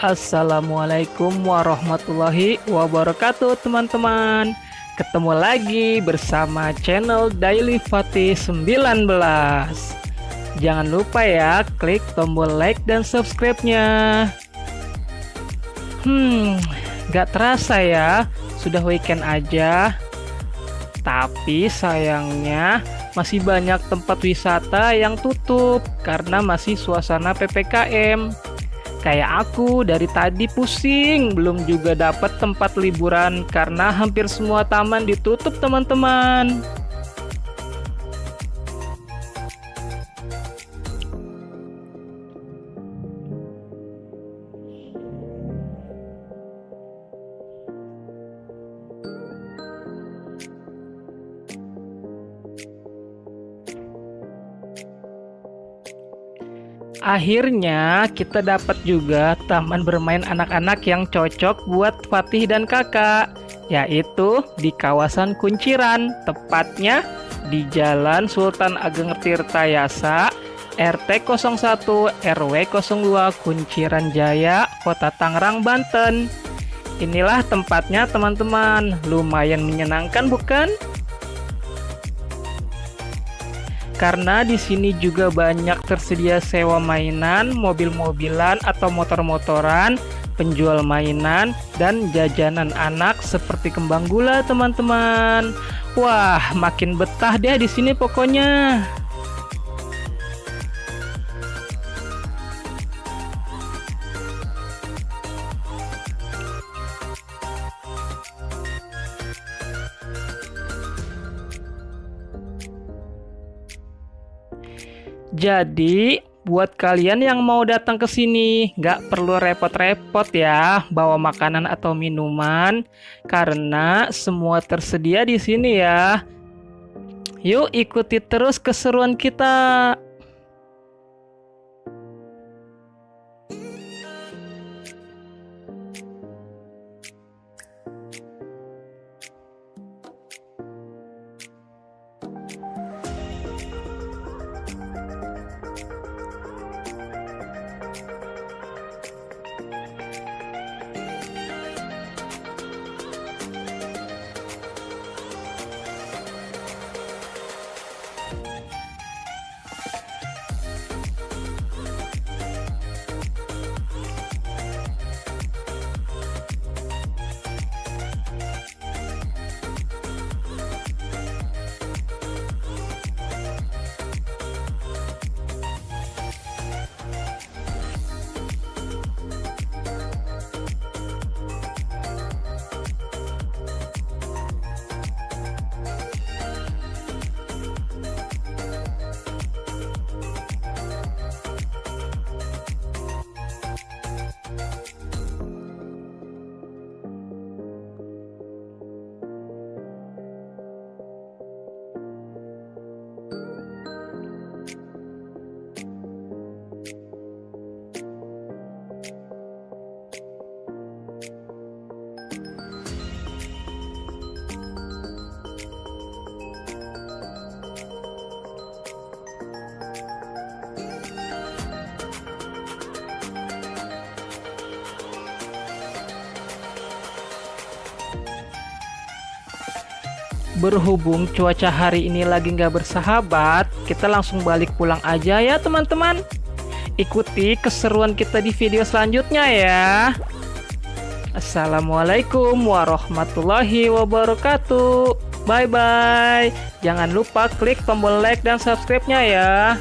Assalamualaikum warahmatullahi wabarakatuh teman-teman. Ketemu lagi bersama channel Daily Fatih 19. Jangan lupa ya klik tombol like dan subscribe-nya. Gak terasa ya sudah weekend aja. Tapi sayangnya masih banyak tempat wisata yang tutup karena masih suasana PPKM. Kayak aku dari tadi pusing, belum juga dapat tempat liburan karena hampir semua taman ditutup teman-teman. Akhirnya kita dapat juga taman bermain anak-anak yang cocok buat Fatih dan kakak, yaitu di kawasan Kunciran, tepatnya di Jalan Sultan Ageng Tirtayasa, RT 01 RW 02 Kunciran Jaya, Kota Tangerang, Banten. Inilah tempatnya teman-teman, lumayan menyenangkan bukan? Karena di sini juga banyak tersedia sewa mainan, mobil-mobilan atau motor-motoran, penjual mainan, dan jajanan anak seperti kembang gula, teman-teman. Wah, makin betah deh di sini pokoknya. Jadi, buat kalian yang mau datang ke sini, nggak perlu repot-repot ya bawa makanan atau minuman, karena semua tersedia di sini ya. Yuk ikuti terus keseruan kita. Berhubung cuaca hari ini lagi nggak bersahabat, kita langsung balik pulang aja ya teman-teman. Ikuti keseruan kita di video selanjutnya ya. Assalamualaikum warahmatullahi wabarakatuh. Bye-bye. Jangan lupa klik tombol like dan subscribe-nya ya.